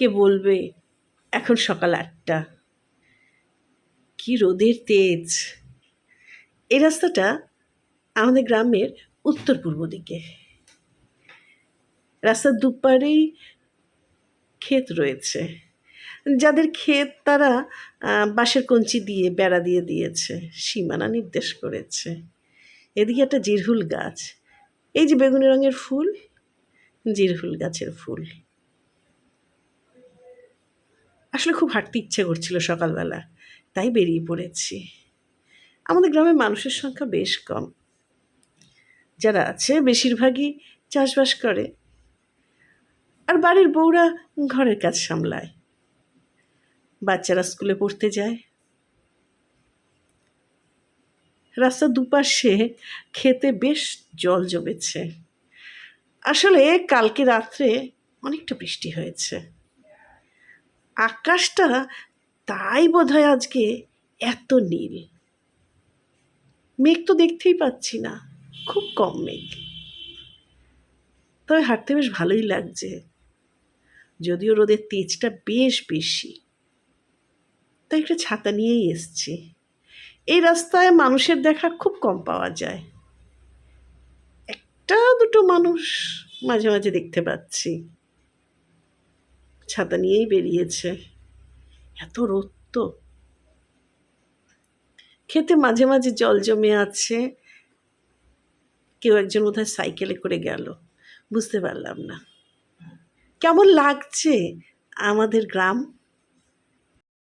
কে বলবে এখন সকাল 8টা, কি রোদের তেজ। এই রাস্তাটা আমাদের গ্রামের উত্তর পূর্ব দিকে। রাস্তার দুপারেই ক্ষেত রয়েছে। যাদের ক্ষেত তারা বাঁশের কঞ্চি দিয়ে বেড়া দিয়ে দিয়েছে, সীমানা নির্দেশ করেছে। এদিকে একটা জিরহুল গাছ, এই যে বেগুনি রঙের ফুল, জিরহুল গাছের ফুল। আসলে খুব হাঁটতে ইচ্ছে করছিল সকালবেলা, তাই বেরিয়ে পড়েছি। আমাদের গ্রামের মানুষের সংখ্যা বেশ কম, যারা আছে বেশিরভাগই চাষবাস করে, আর বাড়ির বউরা ঘরের কাজ সামলায়, বাচ্চারা স্কুলে পড়তে যায়। রাস্তার দুপাশে খেতে বেশ জল জমেছে। আসলে কালকে রাত্রে অনেকটা বৃষ্টি হয়েছে, আকাশটা তাই বোধহয় আজকে এত নীল। মেঘ তো দেখতেই পাচ্ছি না, খুব কম মেঘ। তবে হাঁটতে বেশ ভালোই লাগছে, যদিও রোদের তেজটা বেশ বেশি। তাই একটা ছাতা নিয়েই এসছি। এই রাস্তায় মানুষের দেখা খুব কম পাওয়া যায়, একটা দুটো মানুষ মাঝে মাঝে দেখতে পাচ্ছি, ছাতা নিয়েই বেরিয়েছে। এত রোদ তো। খেতে মাঝে মাঝে জল জমে আছে, কেউ একজন বোধহয় সাইকেলে করে গেল, বুঝতে পারলাম না। কেমন লাগছে আমাদের গ্রাম।